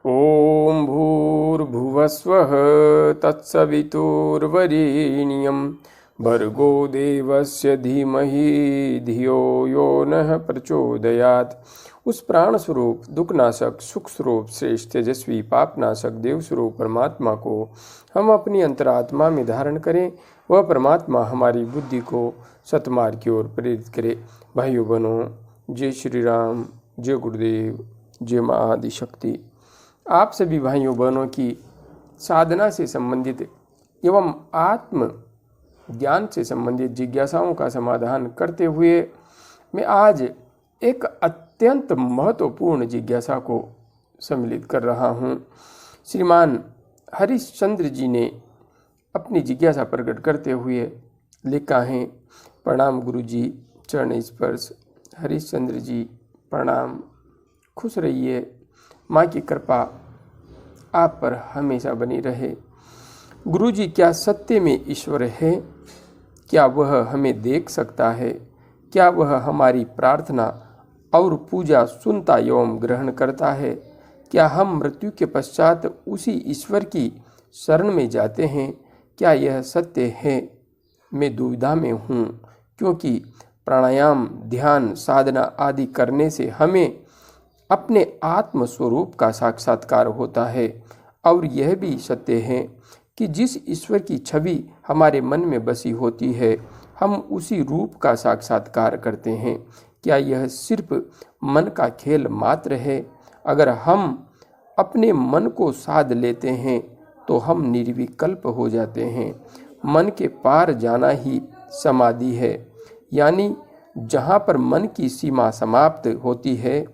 ॐ भूर्भुवस्वः तत्सवितुर्वरेण्यं भर्गो देवस्य धीमहि धियो यो नः प्रचोदयात्। उस प्राण स्वरूप दुखनाशक सुख स्वरूप श्रेष्ठ तेजस्वी पापनाशक देव स्वरूप परमात्मा को हम अपनी अंतरात्मा में धारण करें। वह परमात्मा हमारी बुद्धि को सतमार्ग की ओर प्रेरित करे। भाइयों बहनों, जय श्री राम, जय गुरुदेव, जय माँ आदिशक्ति। आप सभी भाइयों बहनों की साधना से संबंधित एवं आत्म ज्ञान से संबंधित जिज्ञासाओं का समाधान करते हुए मैं आज एक अत्यंत महत्वपूर्ण जिज्ञासा को सम्मिलित कर रहा हूँ। श्रीमान हरिश्चंद्र जी ने अपनी जिज्ञासा प्रकट करते हुए लिखा है। प्रणाम गुरु जी, चरण स्पर्श। हरिश्चंद्र जी प्रणाम, खुश रहिए। माँ की कृपा आप पर हमेशा बनी रहे। गुरु जी, क्या सत्य में ईश्वर है? क्या वह हमें देख सकता है? क्या वह हमारी प्रार्थना और पूजा सुनता एवं ग्रहण करता है? क्या हम मृत्यु के पश्चात उसी ईश्वर की शरण में जाते हैं? क्या यह सत्य है? मैं दुविधा में हूँ, क्योंकि प्राणायाम, ध्यान, साधना आदि करने से हमें अपने आत्म स्वरूप का साक्षात्कार होता है। और यह भी सत्य है कि जिस ईश्वर की छवि हमारे मन में बसी होती है, हम उसी रूप का साक्षात्कार करते हैं। क्या यह सिर्फ मन का खेल मात्र है? अगर हम अपने मन को साध लेते हैं तो हम निर्विकल्प हो जाते हैं। मन के पार जाना ही समाधि है, यानी जहाँ पर मन की सीमा समाप्त होती है,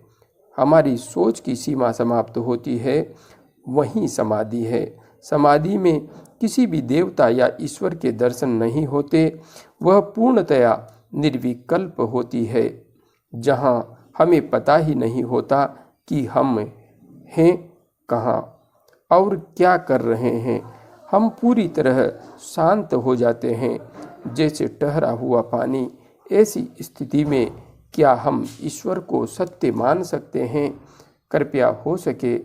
हमारी सोच की सीमा समाप्त होती है, वहीं समाधि है। समाधि में किसी भी देवता या ईश्वर के दर्शन नहीं होते। वह पूर्णतया निर्विकल्प होती है, जहाँ हमें पता ही नहीं होता कि हम हैं कहाँ और क्या कर रहे हैं। हम पूरी तरह शांत हो जाते हैं, जैसे ठहरा हुआ पानी। ऐसी स्थिति में क्या हम ईश्वर को सत्य मान सकते हैं? कृपया हो सके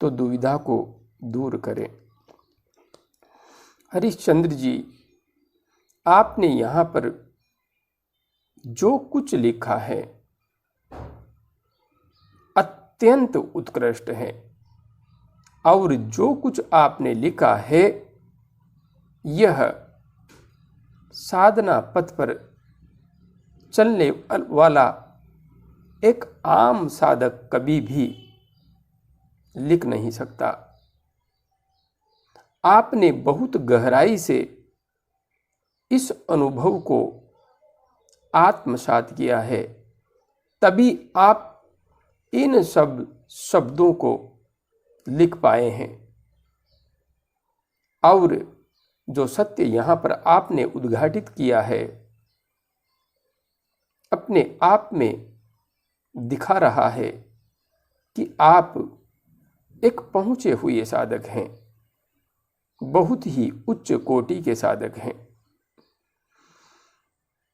तो दुविधा को दूर करें। हरिश्चंद्र जी, आपने यहाँ पर जो कुछ लिखा है अत्यंत उत्कृष्ट है, और जो कुछ आपने लिखा है यह साधना पथ पर चलने वाला एक आम साधक कभी भी लिख नहीं सकता। आपने बहुत गहराई से इस अनुभव को आत्मसात किया है, तभी आप इन सब शब्दों को लिख पाए हैं। और जो सत्य यहाँ पर आपने उद्घाटित किया है, अपने आप में दिखा रहा है कि आप एक पहुँचे हुए साधक हैं, बहुत ही उच्च कोटि के साधक हैं।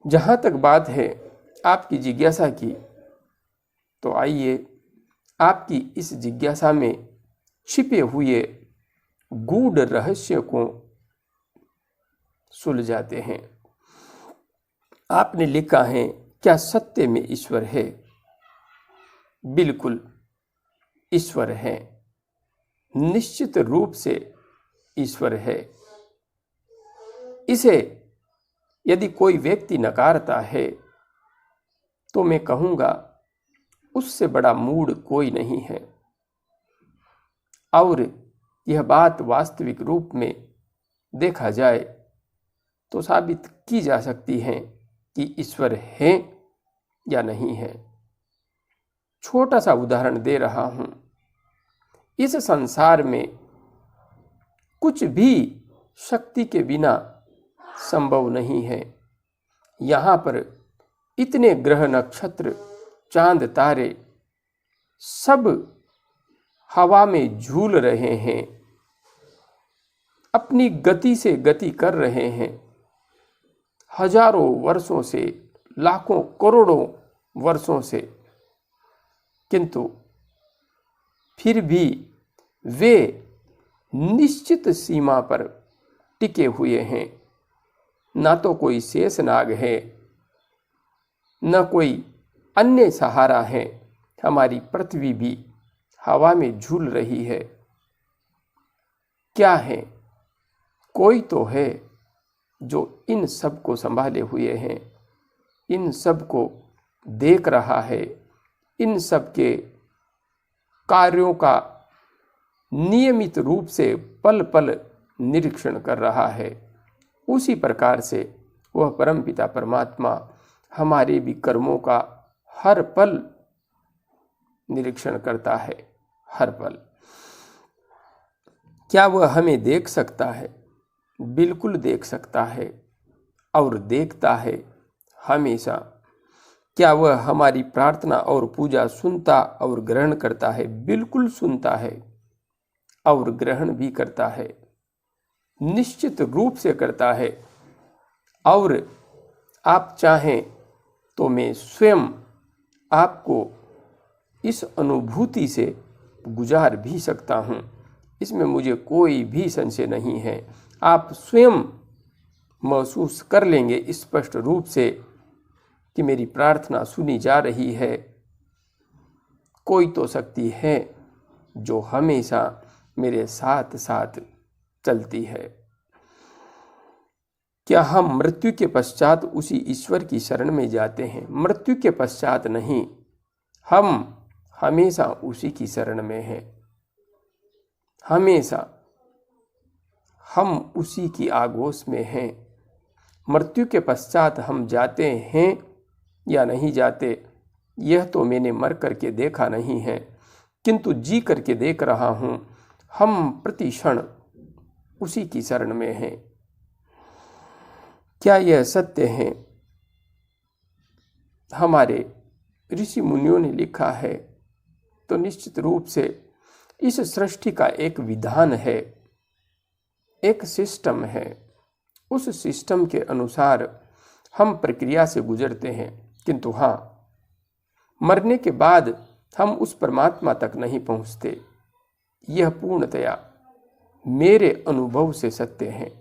जहाँ तक बात है आपकी जिज्ञासा की, तो आइए आपकी इस जिज्ञासा में छिपे हुए गूढ़ रहस्य को सुलझाते हैं। आपने लिखा है, क्या सत्य में ईश्वर है? बिल्कुल ईश्वर है, निश्चित रूप से ईश्वर है। इसे यदि कोई व्यक्ति नकारता है तो मैं कहूँगा उससे बड़ा मूढ़ कोई नहीं है। और यह बात वास्तविक रूप में देखा जाए तो साबित की जा सकती है कि ईश्वर है या नहीं है। छोटा सा उदाहरण दे रहा हूँ। इस संसार में कुछ भी शक्ति के बिना संभव नहीं है। यहाँ पर इतने ग्रह, नक्षत्र, चांद, तारे सब हवा में झूल रहे हैं, अपनी गति से गति कर रहे हैं, हजारों वर्षों से, लाखों करोड़ों वर्षों से, किंतु फिर भी वे निश्चित सीमा पर टिके हुए हैं। ना तो कोई शेषनाग है, न कोई अन्य सहारा है। हमारी पृथ्वी भी हवा में झूल रही है। क्या है? कोई तो है जो इन सब को संभाले हुए हैं, इन सब को देख रहा है, इन सब के कार्यों का नियमित रूप से पल पल निरीक्षण कर रहा है। उसी प्रकार से वह परमपिता परमात्मा हमारे भी कर्मों का हर पल निरीक्षण करता है, हर पल। क्या वह हमें देख सकता है? बिल्कुल देख सकता है और देखता है हमेशा। क्या वह हमारी प्रार्थना और पूजा सुनता और ग्रहण करता है? बिल्कुल सुनता है और ग्रहण भी करता है, निश्चित रूप से करता है। और आप चाहें तो मैं स्वयं आपको इस अनुभूति से गुजार भी सकता हूँ, इसमें मुझे कोई भी संशय नहीं है। आप स्वयं महसूस कर लेंगे स्पष्ट रूप से कि मेरी प्रार्थना सुनी जा रही है। कोई तो शक्ति है जो हमेशा मेरे साथ साथ चलती है। क्या हम मृत्यु के पश्चात उसी ईश्वर की शरण में जाते हैं? मृत्यु के पश्चात नहीं, हम हमेशा उसी की शरण में हैं। हमेशा हम उसी की आगोश में हैं। मृत्यु के पश्चात हम जाते हैं या नहीं जाते, यह तो मैंने मर करके देखा नहीं है, किंतु जी करके देख रहा हूँ। हम प्रति क्षण उसी की शरण में हैं। क्या यह सत्य है? हमारे ऋषि मुनियों ने लिखा है तो निश्चित रूप से इस सृष्टि का एक विधान है, एक सिस्टम है। उस सिस्टम के अनुसार हम प्रक्रिया से गुजरते हैं, किंतु हाँ, मरने के बाद हम उस परमात्मा तक नहीं पहुंचते। यह पूर्णतया मेरे अनुभव से सत्य है।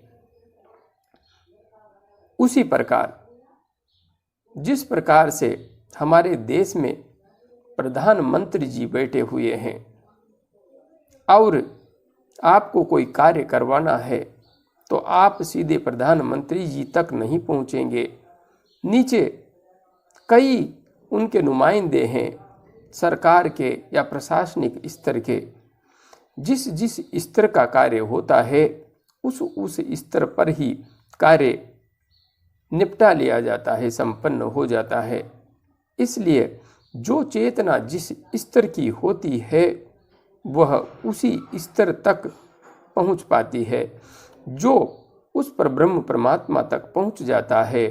उसी प्रकार जिस प्रकार से हमारे देश में प्रधानमंत्री जी बैठे हुए हैं और आपको कोई कार्य करवाना है तो आप सीधे प्रधानमंत्री जी तक नहीं पहुंचेंगे। नीचे कई उनके नुमाइंदे हैं, सरकार के या प्रशासनिक स्तर के। जिस जिस स्तर का कार्य होता है उस स्तर पर ही कार्य निपटा लिया जाता है, संपन्न हो जाता है। इसलिए जो चेतना जिस स्तर की होती है वह उसी स्तर तक पहुंच पाती है। जो उस पर ब्रह्म परमात्मा तक पहुंच जाता है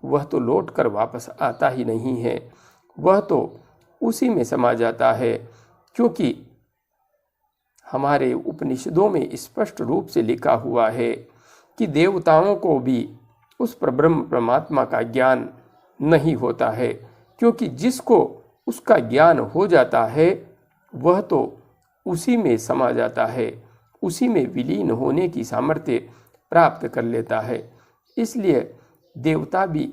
वह तो लौट कर वापस आता ही नहीं है, वह तो उसी में समा जाता है। क्योंकि हमारे उपनिषदों में स्पष्ट रूप से लिखा हुआ है कि देवताओं को भी उस पर ब्रह्म परमात्मा का ज्ञान नहीं होता है, क्योंकि जिसको उसका ज्ञान हो जाता है वह तो उसी में समा जाता है, उसी में विलीन होने की सामर्थ्य प्राप्त कर लेता है। इसलिए देवता भी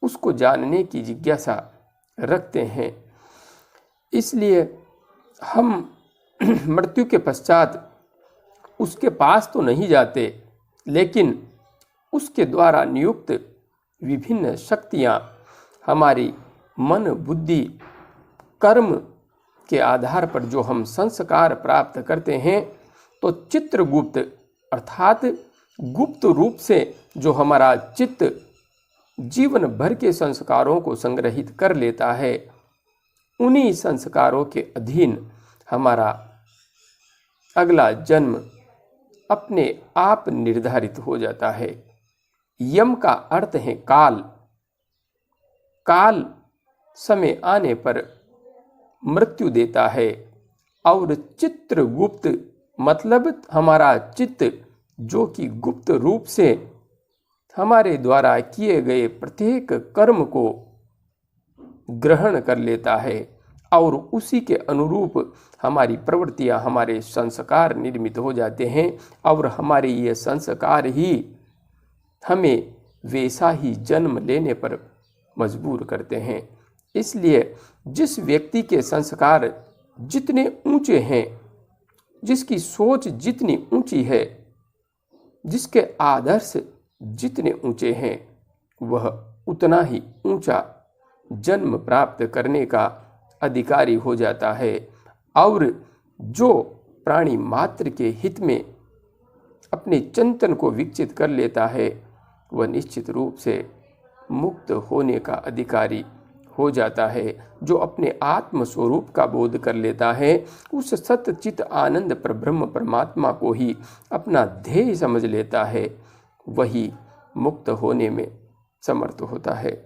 उसको जानने की जिज्ञासा रखते हैं। इसलिए हम मृत्यु के पश्चात उसके पास तो नहीं जाते, लेकिन उसके द्वारा नियुक्त विभिन्न शक्तियाँ हमारी मन बुद्धि कर्म के आधार पर जो हम संस्कार प्राप्त करते हैं, तो चित्रगुप्त अर्थात गुप्त रूप से जो हमारा चित्त जीवन भर के संस्कारों को संग्रहित कर लेता है, उन्हीं संस्कारों के अधीन हमारा अगला जन्म अपने आप निर्धारित हो जाता है। यम का अर्थ है काल। काल समय आने पर मृत्यु देता है और चित्रगुप्त मतलब हमारा चित्त जो कि गुप्त रूप से हमारे द्वारा किए गए प्रत्येक कर्म को ग्रहण कर लेता है और उसी के अनुरूप हमारी प्रवृत्तियां, हमारे संस्कार निर्मित हो जाते हैं और हमारे ये संस्कार ही हमें वैसा ही जन्म लेने पर मजबूर करते हैं। इसलिए जिस व्यक्ति के संस्कार जितने ऊंचे हैं, जिसकी सोच जितनी ऊंची है, जिसके आदर्श जितने ऊंचे हैं, वह उतना ही ऊंचा जन्म प्राप्त करने का अधिकारी हो जाता है। और जो प्राणी मात्र के हित में अपने चिंतन को विकसित कर लेता है, वह निश्चित रूप से मुक्त होने का अधिकारी हो जाता है। जो अपने आत्म स्वरूप का बोध कर लेता है, उस सत्य चित आनंद परब्रह्म परमात्मा को ही अपना ध्येय समझ लेता है, वही मुक्त होने में समर्थ होता है।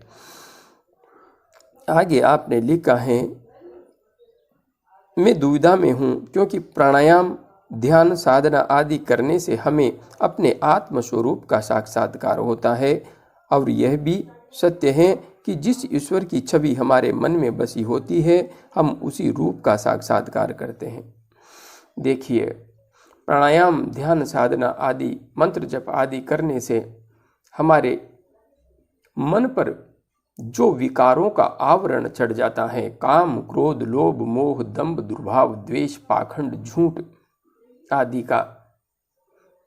आगे आपने लिखा है, मैं दुविधा में हूँ क्योंकि प्राणायाम, ध्यान, साधना आदि करने से हमें अपने आत्म स्वरूप का साक्षात्कार होता है और यह भी सत्य है कि जिस ईश्वर की छवि हमारे मन में बसी होती है, हम उसी रूप का साक्षात्कार करते हैं। देखिए, प्राणायाम, ध्यान, साधना आदि, मंत्र जप आदि करने से हमारे मन पर जो विकारों का आवरण चढ़ जाता है, काम, क्रोध, लोभ, मोह, दंभ, दुर्भाव, द्वेष, पाखंड, झूठ आदि का,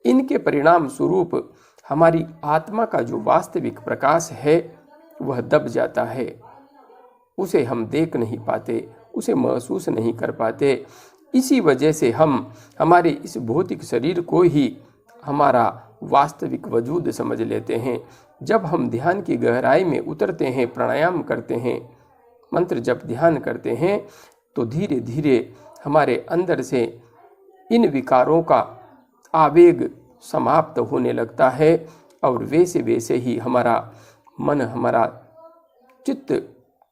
इनके परिणाम स्वरूप हमारी आत्मा का जो वास्तविक प्रकाश है वह दब जाता है। उसे हम देख नहीं पाते, उसे महसूस नहीं कर पाते। इसी वजह से हम हमारे इस भौतिक शरीर को ही हमारा वास्तविक वजूद समझ लेते हैं। जब हम ध्यान की गहराई में उतरते हैं, प्राणायाम करते हैं, मंत्र जप ध्यान करते हैं, तो धीरे धीरे हमारे अंदर से इन विकारों का आवेग समाप्त होने लगता है और वैसे वैसे ही हमारा मन, हमारा चित्त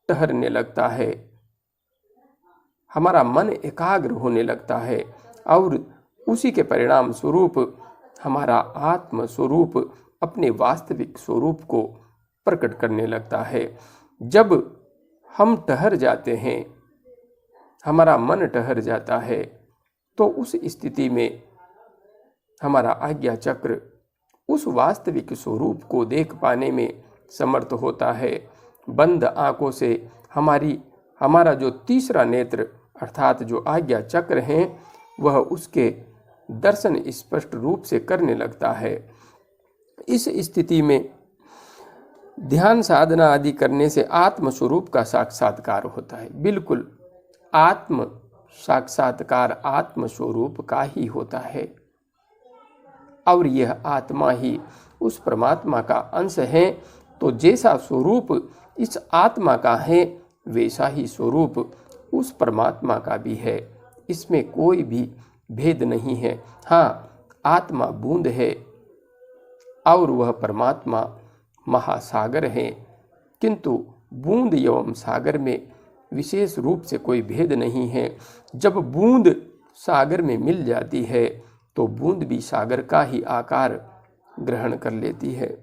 ठहरने लगता है, हमारा मन एकाग्र होने लगता है और उसी के परिणाम स्वरूप हमारा आत्म स्वरूप अपने वास्तविक स्वरूप को प्रकट करने लगता है। जब हम ठहर जाते हैं, हमारा मन ठहर जाता है, तो उस स्थिति में हमारा आज्ञा चक्र उस वास्तविक स्वरूप को देख पाने में समर्थ होता है। बंद आंखों से हमारा जो तीसरा नेत्र अर्थात जो आज्ञा चक्र है, वह उसके दर्शन स्पष्ट रूप से करने लगता है। इस स्थिति में ध्यान, साधना आदि करने से आत्म स्वरूप का साक्षात्कार होता है। बिल्कुल आत्म साक्षात्कार आत्म स्वरूप का ही होता है और यह आत्मा ही उस परमात्मा का अंश है। तो जैसा स्वरूप इस आत्मा का है, वैसा ही स्वरूप उस परमात्मा का भी है। इसमें कोई भी भेद नहीं है। हाँ, आत्मा बूंद है और वह परमात्मा महासागर है, किंतु बूंद एवं सागर में विशेष रूप से कोई भेद नहीं है। जब बूंद सागर में मिल जाती है तो बूंद भी सागर का ही आकार ग्रहण कर लेती है।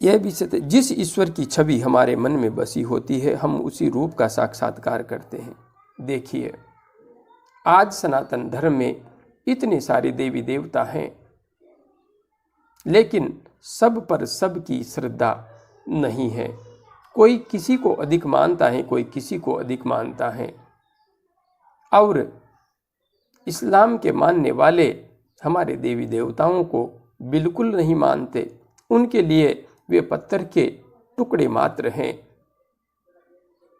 यह भी सत्य, जिस ईश्वर की छवि हमारे मन में बसी होती है, हम उसी रूप का साक्षात्कार करते हैं। देखिए, आज सनातन धर्म में इतने सारे देवी देवता हैं, लेकिन सब पर सबकी श्रद्धा नहीं है। कोई किसी को अधिक मानता है, कोई किसी को अधिक मानता है। और इस्लाम के मानने वाले हमारे देवी देवताओं को बिल्कुल नहीं मानते। उनके लिए वे पत्थर के टुकड़े मात्र हैं,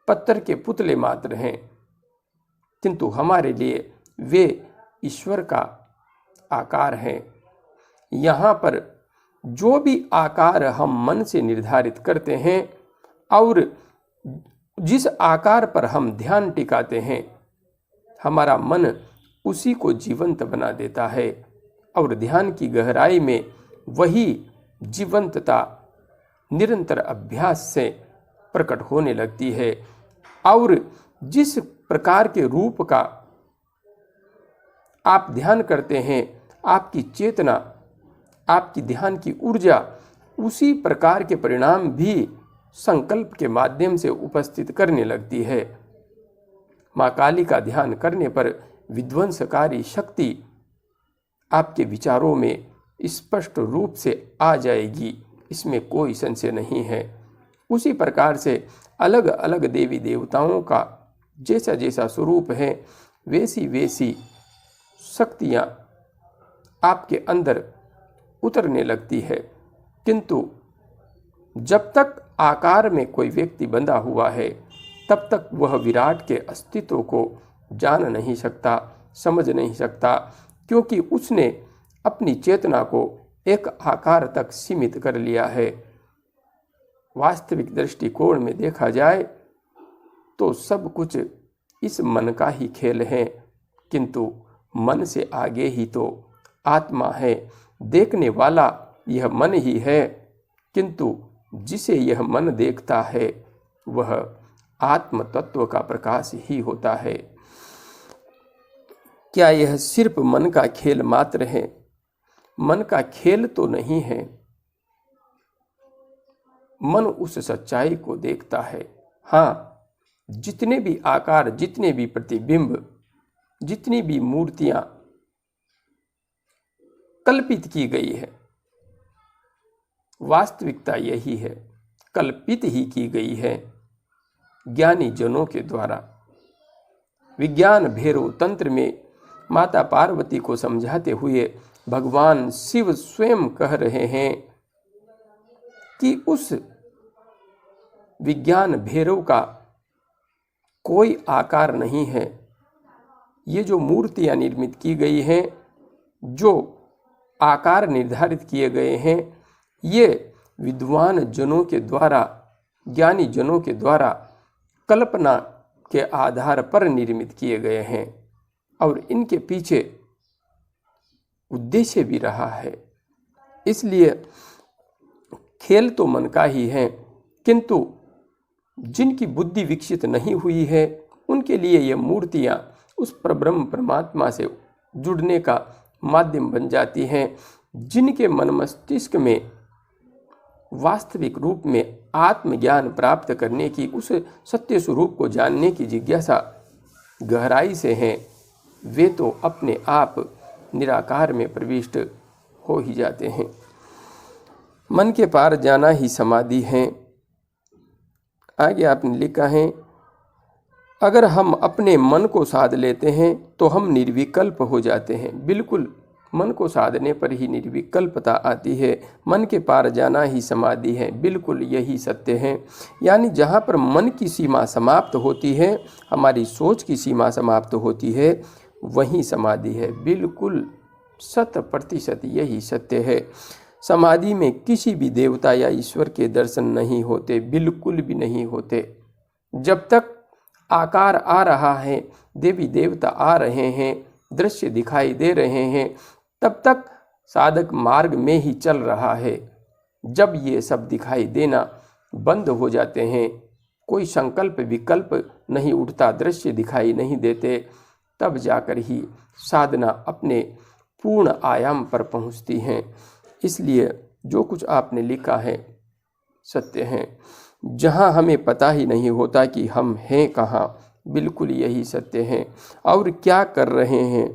पत्थर के पुतले मात्र हैं, किंतु हमारे लिए वे ईश्वर का आकार हैं। यहाँ पर जो भी आकार हम मन से निर्धारित करते हैं और जिस आकार पर हम ध्यान टिकाते हैं, हमारा मन उसी को जीवंत बना देता है और ध्यान की गहराई में वही जीवंतता निरंतर अभ्यास से प्रकट होने लगती है। और जिस प्रकार के रूप का आप ध्यान करते हैं, आपकी चेतना, आपकी ध्यान की ऊर्जा उसी प्रकार के परिणाम भी संकल्प के माध्यम से उपस्थित करने लगती है। माँ काली का ध्यान करने पर विध्वंसकारी शक्ति आपके विचारों में स्पष्ट रूप से आ जाएगी, इसमें कोई संशय नहीं है। उसी प्रकार से अलग अलग देवी देवताओं का जैसा जैसा स्वरूप है वैसी वैसी शक्तियाँ आपके अंदर उतरने लगती है। किंतु जब तक आकार में कोई व्यक्ति बंधा हुआ है तब तक वह विराट के अस्तित्व को जान नहीं सकता, समझ नहीं सकता, क्योंकि उसने अपनी चेतना को एक आकार तक सीमित कर लिया है। वास्तविक दृष्टिकोण में देखा जाए तो सब कुछ इस मन का ही खेल है, किंतु मन से आगे ही तो आत्मा है। देखने वाला यह मन ही है, किंतु जिसे यह मन देखता है वह आत्म तत्व का प्रकाश ही होता है। क्या यह सिर्फ मन का खेल मात्र है? मन का खेल तो नहीं है। मन उस सच्चाई को देखता है। हाँ, जितने भी आकार, जितने भी प्रतिबिंब, जितनी भी मूर्तियां कल्पित की गई है, वास्तविकता यही है, कल्पित ही की गई है ज्ञानी जनों के द्वारा। विज्ञान भैरव तंत्र में माता पार्वती को समझाते हुए भगवान शिव स्वयं कह रहे हैं कि उस विज्ञान भैरव का कोई आकार नहीं है। ये जो मूर्तियां निर्मित की गई हैं, जो आकार निर्धारित किए गए हैं, ये विद्वान जनों के द्वारा, ज्ञानी जनों के द्वारा कल्पना के आधार पर निर्मित किए गए हैं और इनके पीछे उद्देश्य भी रहा है। इसलिए खेल तो मन का ही है, किंतु जिनकी बुद्धि विकसित नहीं हुई है उनके लिए ये मूर्तियाँ उस परब्रह्म परमात्मा से जुड़ने का माध्यम बन जाती हैं। जिनके मन मस्तिष्क में वास्तविक रूप में आत्मज्ञान प्राप्त करने की, उस सत्य स्वरूप को जानने की जिज्ञासा गहराई से है, वे तो अपने आप निराकार में प्रविष्ट हो ही जाते हैं। मन के पार जाना ही समाधि है। आगे आपने लिखा है, अगर हम अपने मन को साध लेते हैं तो हम निर्विकल्प हो जाते हैं। बिल्कुल, मन को साधने पर ही निर्विकल्पता आती है। मन के पार जाना ही समाधि है, बिल्कुल यही सत्य है। यानी जहाँ पर मन की सीमा समाप्त होती है, हमारी सोच की सीमा समाप्त होती है, वहीं समाधि है। बिल्कुल 100% यही सत्य है। समाधि में किसी भी देवता या ईश्वर के दर्शन नहीं होते, बिल्कुल भी नहीं होते। जब तक आकार आ रहा है, देवी देवता आ रहे हैं, दृश्य दिखाई दे रहे हैं, तब तक साधक मार्ग में ही चल रहा है। जब ये सब दिखाई देना बंद हो जाते हैं, कोई संकल्प विकल्प नहीं उठता, दृश्य दिखाई नहीं देते, तब जाकर ही साधना अपने पूर्ण आयाम पर पहुंचती हैं। इसलिए जो कुछ आपने लिखा है सत्य है। जहाँ हमें पता ही नहीं होता कि हम हैं कहाँ, बिल्कुल यही सत्य है। और क्या कर रहे हैं,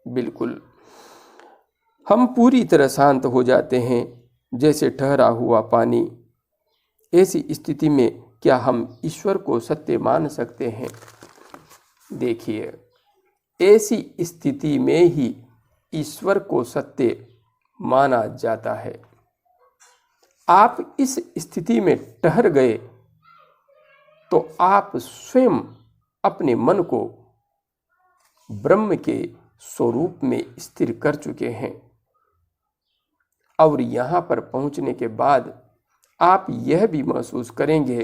बिल्कुल हम पूरी तरह शांत हो जाते हैं जैसे ठहरा हुआ पानी। ऐसी स्थिति में क्या हम ईश्वर को सत्य मान सकते हैं? देखिए, ऐसी स्थिति में ही ईश्वर को सत्य माना जाता है। आप इस स्थिति में ठहर गए तो आप स्वयं अपने मन को ब्रह्म के स्वरूप में स्थिर कर चुके हैं। और यहाँ पर पहुँचने के बाद आप यह भी महसूस करेंगे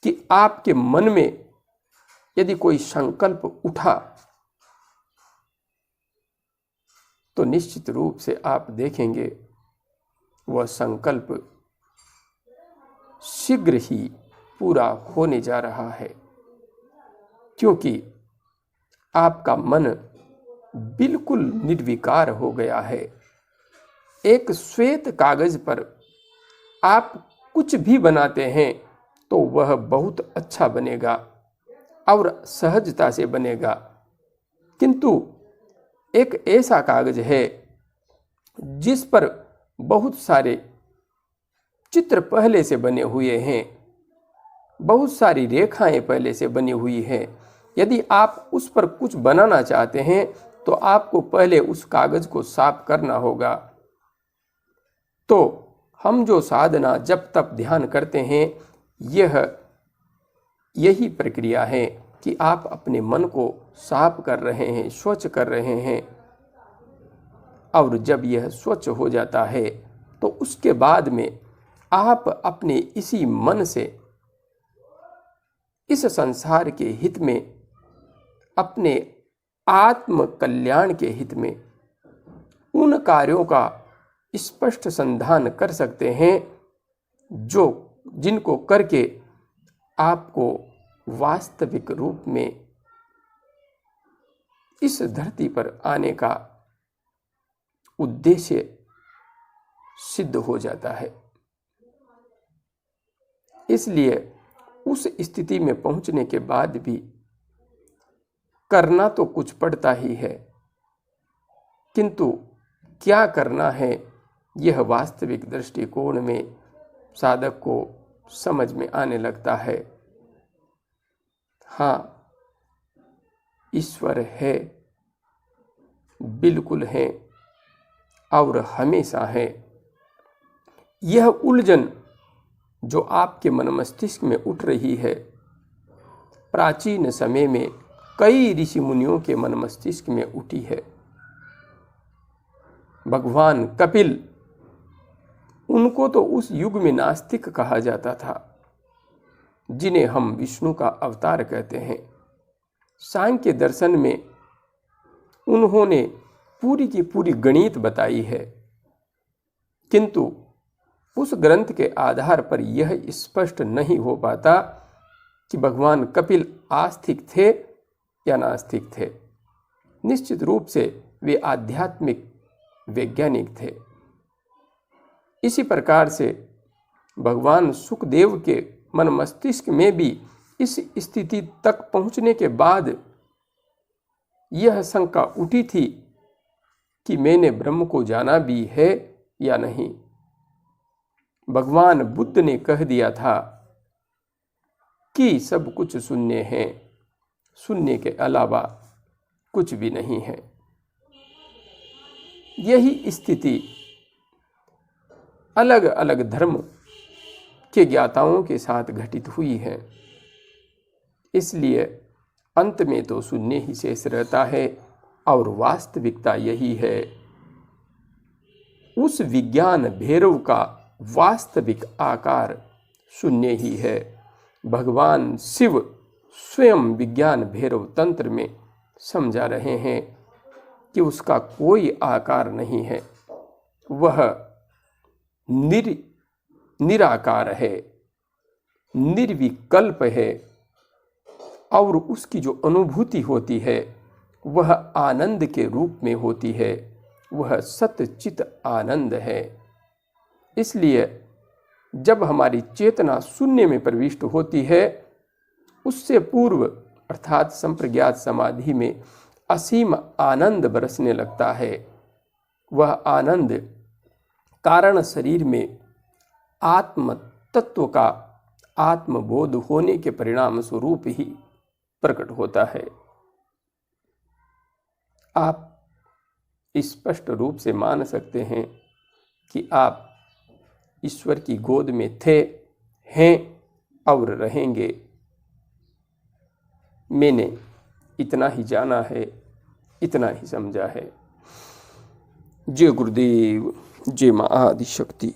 कि आपके मन में यदि कोई संकल्प उठा तो निश्चित रूप से आप देखेंगे वह संकल्प शीघ्र ही पूरा होने जा रहा है, क्योंकि आपका मन बिल्कुल निर्विकार हो गया है। एक श्वेत कागज पर आप कुछ भी बनाते हैं तो वह बहुत अच्छा बनेगा और सहजता से बनेगा। किंतु एक ऐसा कागज है जिस पर बहुत सारे चित्र पहले से बने हुए हैं, बहुत सारी रेखाएं पहले से बनी हुई हैं। यदि आप उस पर कुछ बनाना चाहते हैं तो आपको पहले उस कागज को साफ करना होगा। तो हम जो साधना जप तप ध्यान करते हैं, यही प्रक्रिया है कि आप अपने मन को साफ कर रहे हैं, स्वच्छ कर रहे हैं। और जब यह स्वच्छ हो जाता है तो उसके बाद में आप अपने इसी मन से इस संसार के हित में, अपने आत्म कल्याण के हित में उन कार्यों का स्पष्ट संधान कर सकते हैं जिनको करके आपको वास्तविक रूप में इस धरती पर आने का उद्देश्य सिद्ध हो जाता है। इसलिए उस स्थिति में पहुंचने के बाद भी करना तो कुछ पड़ता ही है, किंतु क्या करना है यह वास्तविक दृष्टिकोण में साधक को समझ में आने लगता है। हाँ, ईश्वर है, बिल्कुल है और हमेशा है। यह उलझन जो आपके मन मस्तिष्क में उठ रही है, प्राचीन समय में कई ऋषि मुनियों के मन मस्तिष्क में उठी है। भगवान कपिल, उनको तो उस युग में नास्तिक कहा जाता था, जिन्हें हम विष्णु का अवतार कहते हैं। सांख्य दर्शन में उन्होंने पूरी की पूरी गणित बताई है, किंतु उस ग्रंथ के आधार पर यह स्पष्ट नहीं हो पाता कि भगवान कपिल आस्तिक थे या नास्तिक थे। निश्चित रूप से वे आध्यात्मिक वैज्ञानिक थे। इसी प्रकार से भगवान सुखदेव के मन मस्तिष्क में भी इस स्थिति तक पहुंचने के बाद यह शंका उठी थी कि मैंने ब्रह्म को जाना भी है या नहीं। भगवान बुद्ध ने कह दिया था कि सब कुछ शून्य है, शून्य के अलावा कुछ भी नहीं है। यही स्थिति अलग अलग धर्म के ज्ञाताओं के साथ घटित हुई है। इसलिए अंत में तो शून्य ही शेष रहता है और वास्तविकता यही है। उस विज्ञान भैरव का वास्तविक आकार शून्य ही है। भगवान शिव स्वयं विज्ञान भैरव तंत्र में समझा रहे हैं कि उसका कोई आकार नहीं है, वह निराकार है, निर्विकल्प है और उसकी जो अनुभूति होती है वह आनंद के रूप में होती है, वह सतचित आनंद है। इसलिए जब हमारी चेतना शून्य में प्रविष्ट होती है, उससे पूर्व अर्थात संप्रज्ञात समाधि में असीम आनंद बरसने लगता है। वह आनंद कारण शरीर में आत्म तत्व का आत्मबोध होने के परिणाम स्वरूप ही प्रकट होता है। आप स्पष्ट रूप से मान सकते हैं कि आप ईश्वर की गोद में थे, हैं और रहेंगे। मैंने इतना ही जाना है, इतना ही समझा है। जय गुरुदेव, जय मां आदि शक्ति।